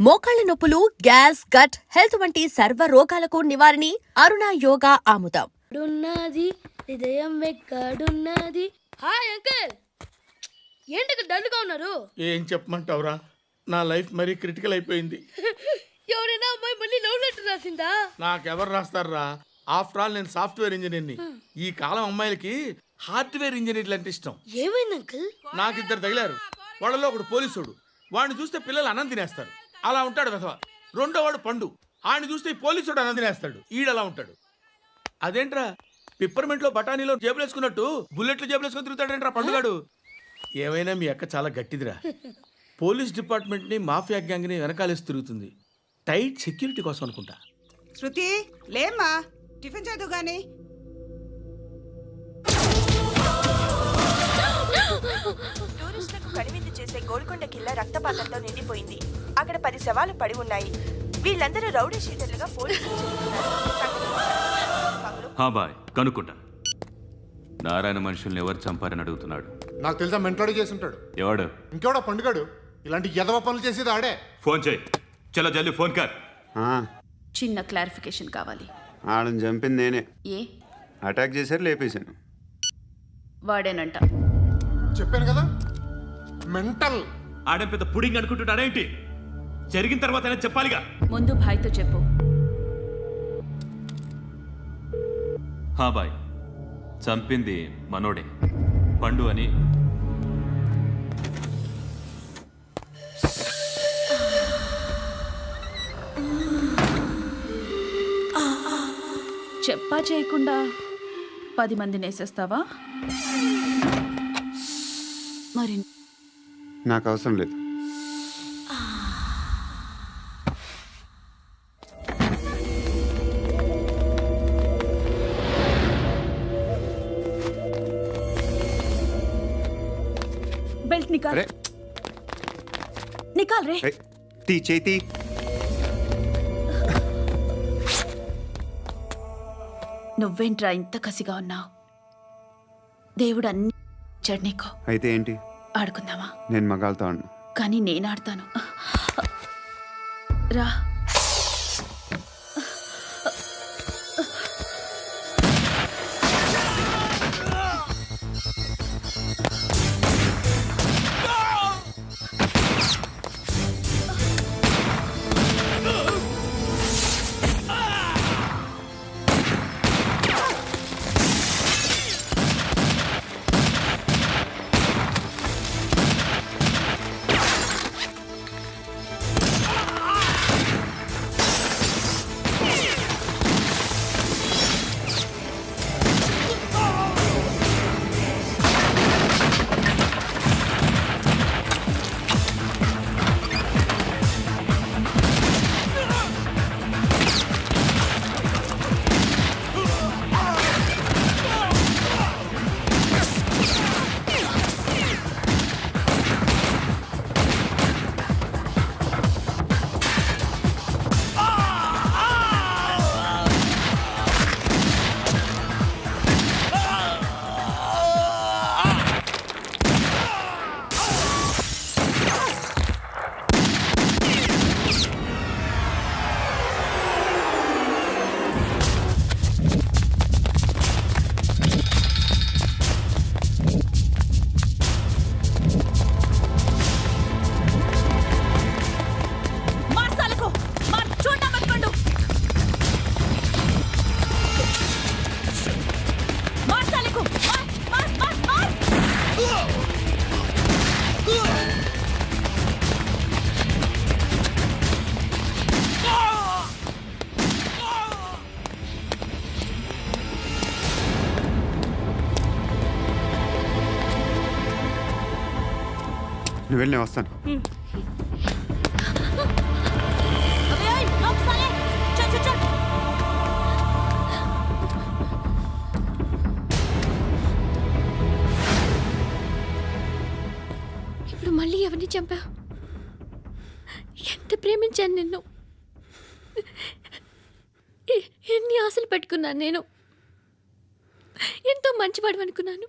మోకాళ్ల నొప్పులు, gas, gut health వంటి సర్వ రోగాలకు నివారణి అరుణ యోగా ఆముదం. హృదయం ఎక్కడున్నది? హాయ్ అంకుల్, ఏంటి డల్గా ఉన్నారు? ఏం చెప్పమంటావురా, నా లైఫ్ మరీ క్రిటికల్ అయిపోయింది. ఎవరైనా అమ్మాయి మళ్ళీ లవ్ లెటర్ రాసిందా? నాకెవరు రాస్తారా? ఆఫ్టర్ ఆల్ నేను సాఫ్ట్వేర్ ఇంజనీర్ని. ఈ కాలం అమ్మాయిలకి హార్డ్వేర్ ఇంజనీర్లు అంటే ఇష్టం. ఏమైంది అంకుల్? నాకు ఇద్దరు తగిలారు. వాళ్ళలో ఒకడు పోలీసుడు. వాడిని చూస్తే పిల్లలు అన్నం తినేస్తారు, అలా ఉంటాడు వెధవ. రెండో వాడు పండు. ఆడిని చూస్తే ఈ పోలీసుడు అన్నం తినేస్తాడు, ఈడలా ఉంటాడు. అదేంట్రా, పిప్పర్మెంట్లో బఠానీలో జేబులు వేసుకున్నట్టు బుల్లెట్లు జేబులు వేసుకుని తిరుగుతాడేంట్రా పండుగాడు. ఏమైనా మీ అక్క చాలా గట్టిదిరా. పోలీస్ డిపార్ట్మెంట్ని మాఫియా గ్యాంగ్ని వెనకాలేసి తిరుగుతుంది. టైట్ సెక్యూరిటీ కోసం అనుకుంటా. శృతి లేమ్మా, టిఫిన్ చేద్దు గాని. టూరిస్టులకు కనువిందు చేసే గోల్కొండ కిల్లా రక్తపాతంతో నిండిపోయింది. అక్కడ 10 శవాలు పడి ఉన్నాయి. వీళ్ళందరూ రౌడీ షీటర్లుగా పోలీసులు బాయ్ కనుక్కుంటా. నారాయణ మనుషుల్ని ఎవరు చంపారని అడుగుతున్నాడు. నాకు తెలుసా, మెంటలాడి చేసి ఉంటాడు. ఎవడు? ఇంకెవడా పండుగాడు. ఇలాంటి ఎదవ పనులు చేసేది ఆడే. ఫోన్ చేయి. చలో జల్లి ఫోన్ కర్. చిన్న క్లారిఫికేషన్ కావాలి. ఆడని చంపింది నేనే. ఏ అటాక్ చేశారు, లేపేశాను. వాడేనంట. చెప్పాను కదా, మెంటల్. ఆడే పెద్ద పుడింగ్ అనుకుంటున్నాడేంటి? జరిగిన తర్వాత చెప్పాలిగా. ముందు భాయ్తో చెప్పు. బాయ్, చంపింది మనోడే, పండు అని. చెప్పా చేయకుండా 10 మందిని వేసేస్తావా? మరి నాకు అవసరం లేదు. బెల్ట్ నికాల్. నికాల్ రే. తీ చేతి. నువ్వేంట్రా ఇంత కసిగా ఉన్నావు? దేవుడు అన్ని ఇచ్చాడు నీకు. అయితే ఏంటి? ఆడుకుందామా? నేను మగాళ్ళతో ఆడను. కానీ నేను ఆడతాను. రా. నువ్వు వెళ్ళి, నేను వస్తాను. ఇప్పుడు మళ్ళీ ఎవరిని చంపా? ఎంత ప్రేమించాను నిన్ను, ఎన్ని ఆశలు పెట్టుకున్నాను నేను. ఎంతో మంచివాడు అనుకున్నాను.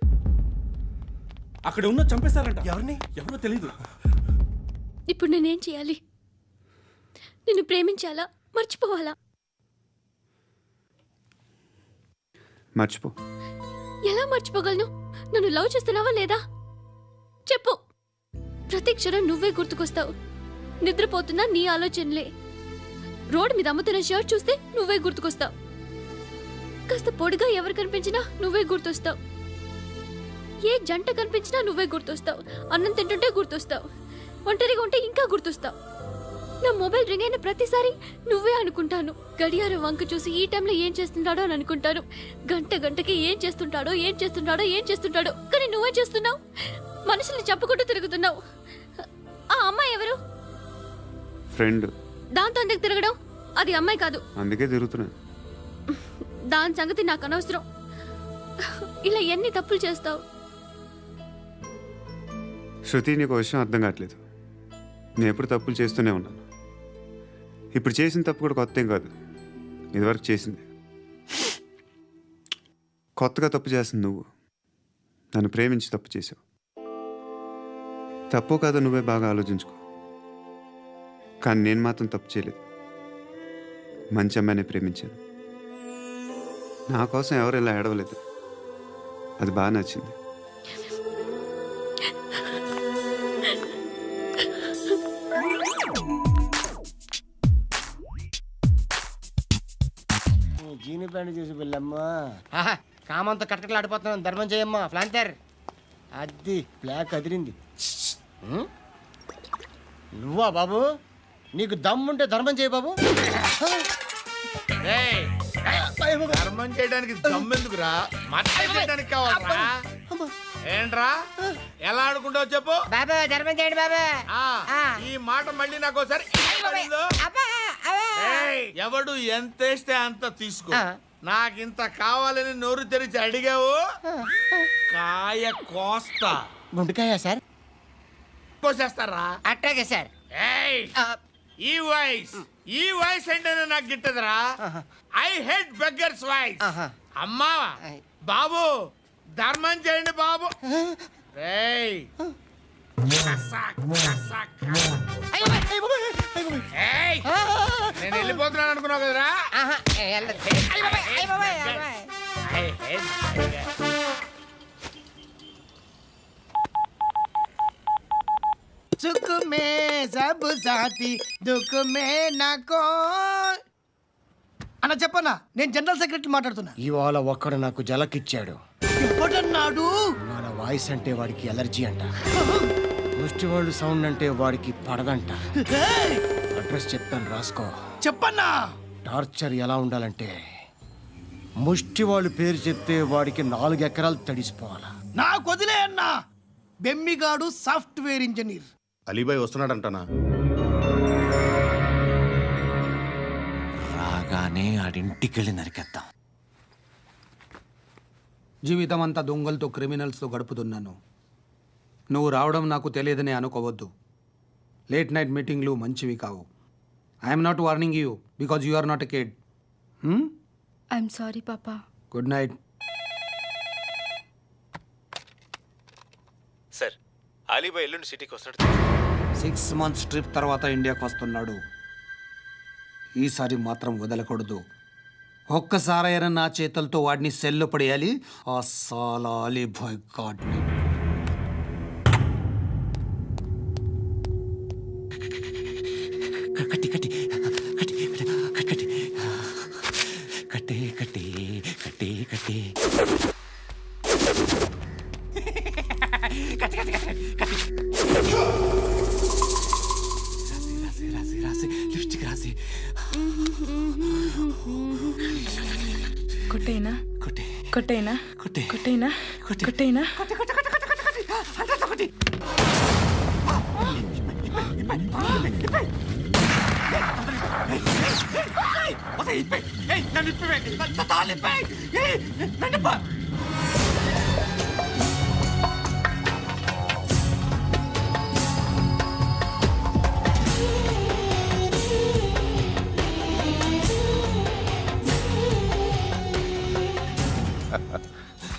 అక్కడ ఉన్న చంపేశారంట. ఎవరిని? ఎవరో తెలీదు. ఇప్పుడు నేనేం చేయాలి? నిన్ను ప్రేమించాలా మర్చిపోవాలా? మర్చిపో. ఎలా మర్చిపోగలను? నన్ను లవ్ చేస్తున్నావా లేదా చెప్పు. ప్రతి క్షణం నువ్వే గుర్తుకొస్తావు. నిద్రపోతున్నా నీ ఆలోచనలే. రోడ్డు మీద అమ్ముతున్న షర్ట్ చూస్తే నువ్వే గుర్తుకొస్తావు. కాస్త పొడిగా ఎవరు కనిపించినా నువ్వే గుర్తొస్తావు. ఏ జంట కనిపించినా నువ్వే గుర్తొస్తావు. అన్నం తింటుంటే గుర్తొస్తావు. ఒంటరిగా ఉంటే ఇంకా గుర్తొస్తావు. నా మొబైల్ రింగ్ అయిన ప్రతిసారి నువ్వే అనుకుంటాను. గడియారం వంక చూసి ఈ టైంలో ఏం చేస్తుంటాడో అని అనుకుంటాను. గంట గంటకి ఏం చేస్తుంటాడో కానీ నువ్వే చేస్తున్నావు. మనుషుల్ని చంపుకుంటూ తిరుగుతున్నావు. ఆ అమ్మాయి ఎవరు? ఫ్రెండ్. దాంతో ఎందుకు తిరగడం? అది అమ్మాయి కాదు. అందుకే తిరుగుతున్నా. దాని సంగతి నాకు అనవసరం. ఇలా ఎన్ని తప్పులు చేస్తావు? శృతి, నీకు విషయం అర్థం కావట్లేదు. నేను ఎప్పుడు తప్పులు చేస్తూనే ఉన్నాను. ఇప్పుడు చేసిన తప్పు కూడా కొత్త ఏం కాదు, ఇదివరకు చేసింది. కొత్తగా తప్పు చేస్తుంది నువ్వు. నన్ను ప్రేమించి తప్పు చేసావు. తప్పు కాదో నువ్వే బాగా ఆలోచించుకో. కానీ నేను మాత్రం తప్పు చేయలేదు. మంచి అమ్మాయిని ప్రేమించాను. నా కోసం ఎవరు ఇలా ఏడవలేదు. అది బాగా నచ్చింది. జీని ప్యాంట్ చూసి వెళ్ళమ్మా. కామంతో కట్టకలాడిపోతున్నాను. ధర్మం చేయమ్మా. ఫ్లాంతర్ అది బ్లాక్ అదిరింది. నువ్వా బాబు? నీకు దమ్ముంటే ధర్మం చేయ బాబు. ఏయ్, ధర్మం చేయడానికి దమ్మెందుకురా? మర్డర్ చేయడానికి కావాలరా? ఏంట్రా ఎలా ఆడుకుంటావు చెప్పు. బాబా ధర్మం చేయండి బాబా. ఈ మాట మళ్ళీ నాకు ఒకసారి ఎవడు ఎంత వేస్తే అంత తీసుకో. నాకింత కావాలని నోరు తెరిచి అడిగావు, కాయ కోస్తా. గుండెకాయ సార్? కోసేస్తారా? అట్టాగే సార్. ఈ వాయిస్ ఏంటనే నాకు గిట్టదురా. I hate beggars voice. అమ్మా బాబు ధర్మం చేయండి బాబు. ఏయ్, ఏయ్, నేను వెళ్ళిపోతున్నాను అనుకున్నావు కదరా. సుఖ మే సబ్ సాథీ దుఃఖ మే నాకో. అన్న చెప్పన్నా, నేను జనరల్ సెక్రటరీ మాట్లాడుతున్నా. ఇవాళ ఒక్కడు నాకు జలకిచ్చాడు. ఎవడన్నాడు? మన వాయిస్ అంటే వాడికి ఎలర్జీ అంట. ముష్టి వాళ్ళు సౌండ్ అంటే వాడికి పడదంట. అడ్రస్ చెప్తాను రాసుకో. చెప్పన్నా. టార్చర్ ఎలా ఉండాలంటే ముష్టి వాళ్ళు పేరు చెప్తే వాడికి 4 ఎకరాలు తడిసిపోవాలా. నాకు వదిలే అన్నా. బెమ్మిగాడు సాఫ్ట్వేర్ ఇంజనీర్. అలీబాయ్ వస్తున్నాడంటనా? రాగానే ఆడింటికెళ్ళి నరికేద్దాం. జీవితం అంతా దొంగలతో క్రిమినల్స్తో గడుపుతున్నాను. నువ్వు రావడం నాకు తెలియదని అనుకోవద్దు. లేట్ నైట్ మీటింగ్లు మంచివి కావు. I'm not warning you because you are not a kid. I'm sorry papa. Good night. Sir, Alibhai ఎల్లుండి సిటీకి వస్తాడు. 6 months ట్రిప్ తర్వాత ఇండియాకి వస్తున్నాడు. ఈసారి మాత్రం వదలకూడదు. ఒక్కసారైనా నా చేతులతో వాడిని సెల్లో పడేయాలి. ఆ సాలా అలీబాయ్ గాడ్ని. కట్టి కట్టి కట్టి కట్టి కట్టి కట్టి కట్టి కట్టి రాసి లిప్స్టిక్ రాసి కొట్టేనా కొట్టి కొట్టేనా కొట్టి కొట్టేనా కొట్టి కొట్టేనా కొట్టి కొట్టి కొట్టి కొట్టి కొట్టి కొట్టి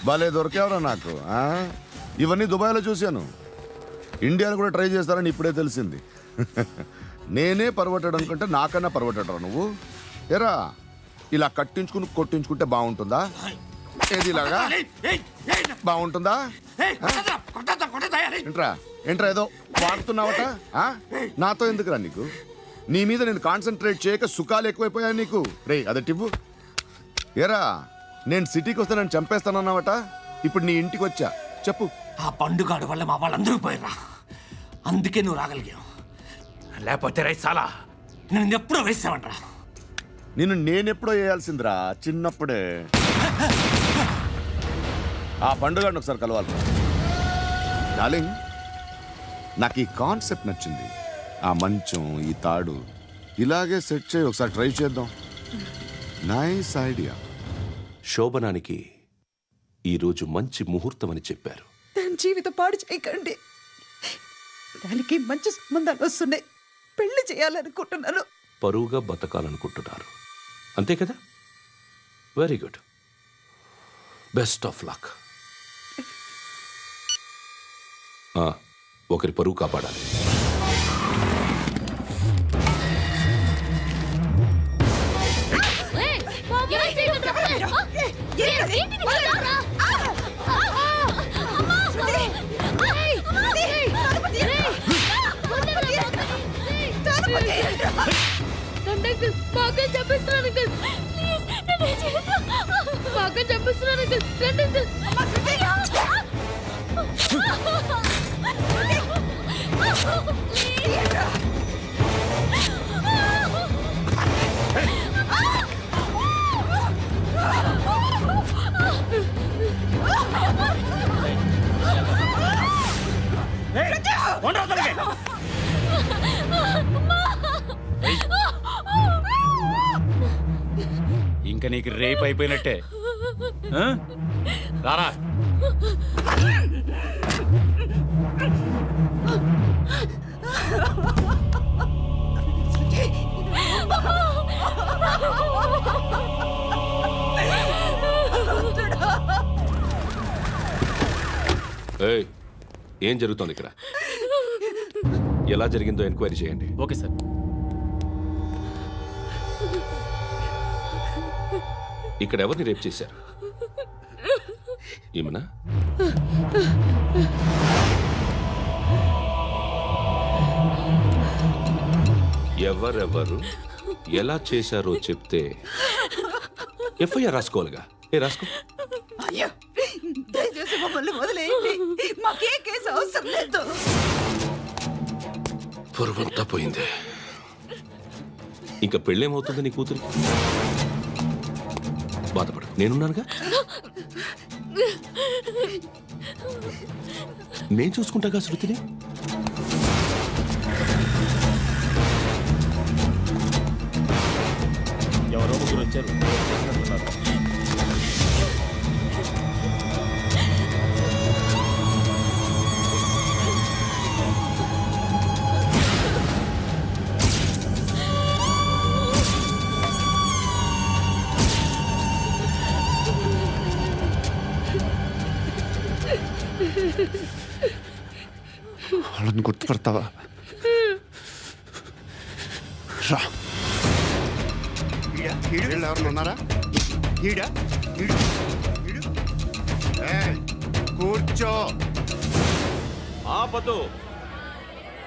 భలే దొరికేవరా నాకు. ఇవన్నీ దుబాయ్లో చూశాను. ఇండియాలో కూడా ట్రై చేస్తారని ఇప్పుడే తెలిసింది. నేనే పరవటాడు అనుకుంటే నాకన్నా పరవటాడు నువ్వు. ఎరా ఇలా కట్టించుకుని కొట్టించుకుంటే బాగుంటుందా? ఏది ఇలాగా బాగుంటుందా? ఏంట్రా ఏదో వాడుతున్నావట? నాతో ఎందుకురా నీకు? నీ మీద నేను కాన్సన్ట్రేట్ చేయక సుఖాలు ఎక్కువైపోయా నీకు. రే అదటివ్వు. ఎరా నేను సిటీకి వస్తే నన్ను చంపేస్తానన్నావట, ఇప్పుడు నీ ఇంటికి వచ్చా. చెప్పు. ఆ పండుగాడు వల్ల మా వాళ్ళందరూ పోయిర్రా, అందుకే నువ్వు రాగలిగావు. లేకపోతే రైసాలా నేను ఎప్పుడో వేసామంటరా. నిన్ను నేనెప్పుడో వేయాల్సిందిరా, చిన్నప్పుడే. ఆ పండుగను ఒకసారి కలవాలి. డార్లింగ్, నాకు ఈ కాన్సెప్ట్ నచ్చింది. ఆ మంచం, ఈ తాడు ఇలాగే సెట్ చేయి, ఒకసారి ట్రై చేద్దాం. Nice idea. శోభనానికి ఈరోజు మంచి ముహూర్తం అని చెప్పారు. దాని జీవితం పాడు చేయకండి. దానికి మంచి సంబంధాలు వస్తున్నాయి, పెళ్లి చేయాలనుకుంటున్నాను. పరువుగా బతకాలనుకుంటున్నారు అంతే కదా? Very good, best of luck. ఒకరి పరువు కాపాడాలి. బాగా చెప్పిస్తున్నాను బాగా చెప్పిస్తున్నాను. ఇంకా నీకు రేపు అయిపోయినట్టే. రారా. ఏం జరుగుతోంది ఇక్కడ? ఎలా జరిగిందో ఎంక్వైరీ చేయండి. Okay sir. ఇక్కడ ఎవరిని రేప్ చేశారు? ఏమన్నా? ఎవరెవరు ఎలా చేశారో చెప్తే ఎఫ్ఐఆర్ రాసుకోవాలిగా. రాసుకో. అయ్యో, దయచేసి మమ్మల్ని వదిలేయండి, మాకే కేసు అవసరం లేదు. పొరువంతా పోయింది. ఇంకా పెళ్ళేమవుతుంది నీ కూతురికి? బాధపడు, నేనున్నానుగా. నేను చూసుకుంటాగా శృతిని. ఎవరో ముగ్గురు వచ్చారు. వాళ్ళని గుర్తుపడతావా? రా. ఎవరు ఉన్నారా? కూర్చో. ఆపదు,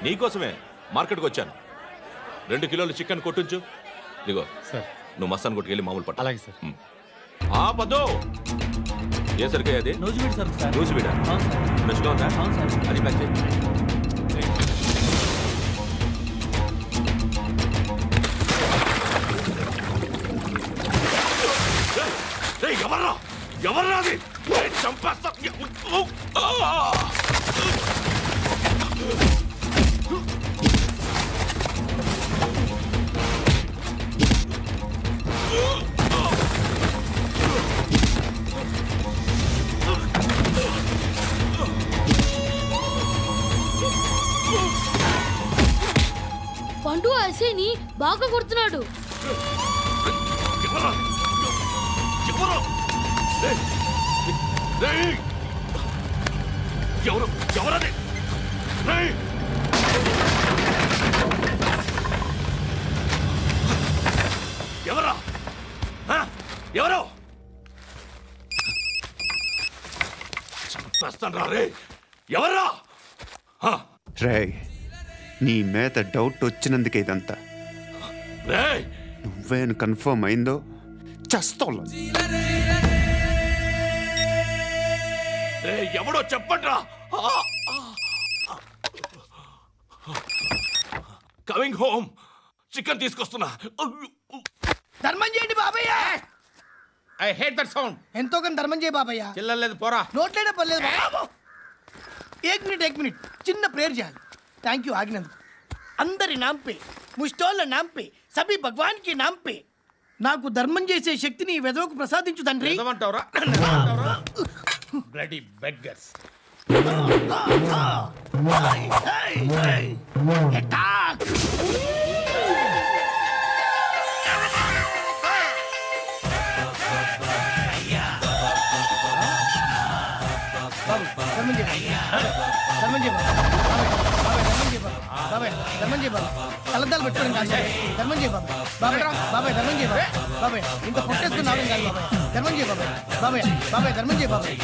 నీకోసమే మార్కెట్కి వచ్చాను. 2 కిలోలు చికెన్ కొట్టుంచు. ఇదిగో సార్, నువ్వు మస్తాన్ కొట్టుకెళ్ళి మామూలు పట్టు. అలాగే సార్. ఆపదు. ఏ సరికాయ అది? నూజివీడు సార్. సార్ నూజివీడా? ఫ్రెష్గా ఉందా? అది ప్యాక్ చేయి. ఎవర్రా ఎవర్రా అది? చంపేస్తా. పండు అసేని బాగా కొడుతున్నాడు. ఎవరు ఎవరది? ఎవరు చంపేస్తాను రా రే ఎవర్రా రే నీ మీద డౌట్ వచ్చినందుకే ఇదంతా. రే నువ్వేను కన్ఫర్మ్ అయిందో చస్తావు. రే ఎవడో చెప్పండ్రా. కమింగ్ హోమ్ చికెన్ తీసుకొస్తున్నా. ధర్మం చేయండి బాబయ్య. I hate that sound. ఎంతో కొంత ధర్మం చేయ బాబయ్య. చిల్లలేదు పోరా. నోట్లేనే పర్లేదు బాబు. ఏక్ మినిట్ చిన్న ప్రేయర్ చేయాలి. థ్యాంక్ యూ ఆగినందుకు. అందరి నాంపే ముష్టోళ్ళ నాంపే సభి భగవాన్ కి నాంపే నాకు ధర్మం చేసే శక్తిని ఈ వెదవకు ప్రసాదించు తండ్రి. నిజమంటావురా? Bloody beggars. ధర్మం చేయ ధర్మం చేయ బాబాయ్ ధర్మం చేయ బాబాయ్. కలద్దాలు పెట్టుకోండి కాదు ధర్మం చేయ బాబాయ్. బాబాయ్ ధర్మం చేయ బాబాయ్. ఇంత పొట్టేసుకుని రావడం కాదు బాబాయ్. ధర్మం చేయ బాబాయ్ ధర్మం చేయ బాబాయ్.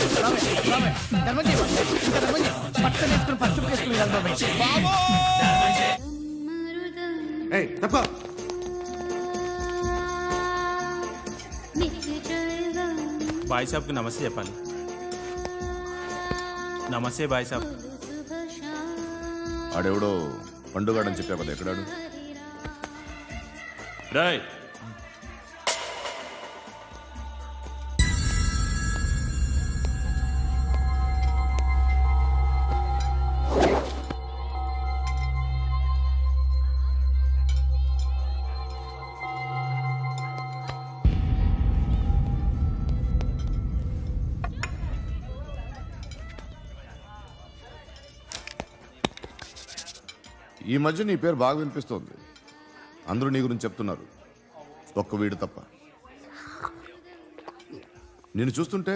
ధర్మం చేయ ఇంకా ధర్మం చేయ. పట్టణ వేసుకుని పచ్చుపు వేసుకుని కాదు బాబాయ్. బాయ్ సాబ్కి నమస్తే చెప్పాలి. నమస్తే బాయ్ సాబ్. ఆడెవడో పండుగాడని చెప్పావు కదా, ఎక్కడాడు? రేయ్ ఈ మధ్య నీ పేరు బాగా వినిపిస్తోంది. అందరూ నీ గురించి చెప్తున్నారు, ఒక్క వీడు తప్ప. నేను చూస్తుంటే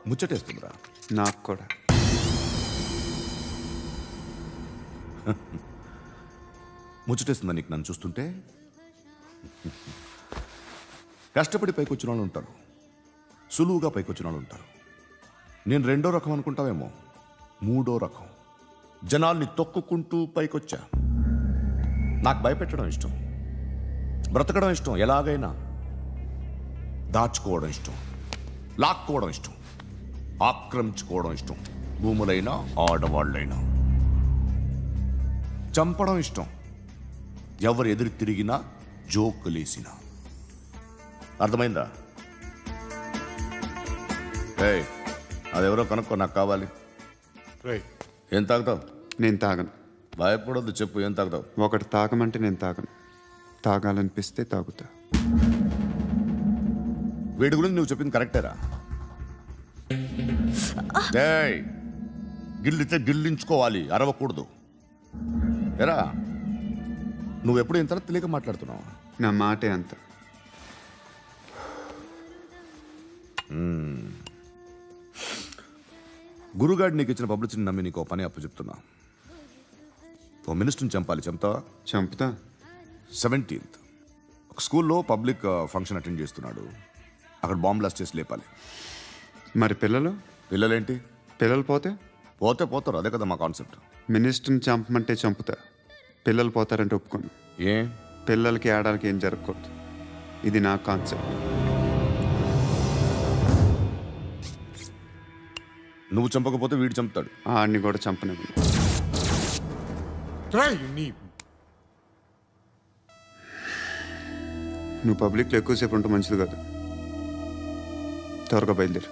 ముచ్చటేస్తుందిరా. నాకు కూడా. ముచ్చటేస్తుందా నీకు నన్ను చూస్తుంటే? కష్టపడి పైకి వచ్చిన వాళ్ళు ఉంటారు, సులువుగా పైకి వచ్చిన వాళ్ళు ఉంటారు. నేను రెండో రకం అనుకుంటావేమో, మూడో రకం. జనాల్ని తొక్కుకుంటూ పైకొచ్చా. నాకు భయపెట్టడం ఇష్టం, బ్రతకడం ఇష్టం, ఎలాగైనా దాచుకోవడం ఇష్టం, లాక్కోవడం ఇష్టం, ఆక్రమించుకోవడం ఇష్టం. భూములైనా ఆడవాళ్ళైనా చంపడం ఇష్టం. ఎవరు ఎదురు తిరిగినా జోకులేసినా. అర్థమైందా? ఏయ్, అదెవరో కనుక్కో, నాకు కావాలి. ఏం తాగుతావు? నేను తాగను. భయపడొద్దు, చెప్పు ఏం తాగుతావు? ఒకటి తాగమంటే నేను తాగను. తాగాలనిపిస్తే తాగుతా. వీడి గురించి నువ్వు చెప్పింది కరెక్టేరా? ఏయ్, గిల్లితే గిల్లించుకోవాలి, అరవకూడదు. ఎరా, నువ్వెప్పుడు ఇంత తెలియక మాట్లాడుతున్నావు? నా మాటే అంత. గురుగాడు నీకు ఇచ్చిన పబ్లిసిటీని నమ్మి నీకు పని అప్పు చెప్తున్నా. ఓ మినిస్టర్ని చంపాలి, చంపుతావా? చంపుతా. 17th ఒక స్కూల్లో పబ్లిక్ ఫంక్షన్ అటెండ్ చేస్తున్నాడు. అక్కడ బాంబ్ బ్లాస్ట్ చేసి లేపాలి. మరి పిల్లలు? పిల్లలేంటి? పిల్లలు పోతే పోతారు, అదే కదా మా కాన్సెప్ట్. మినిస్టర్ని చంపమంటే చంపుతా, పిల్లలు పోతారంటే ఒప్పుకోను. ఏ? పిల్లలకి ఆడాలకి ఏం జరగకూడదు. ఇది నా కాన్సెప్ట్. నువ్వు చంపకపోతే వీడు చంపుతాడు. ఆడిని కూడా చంపనివ్వను. నువ్వు పబ్లిక్లో ఎక్కువసేపు ఉంటే మంచిది కాదు. త్వరగా బయలుదేరు.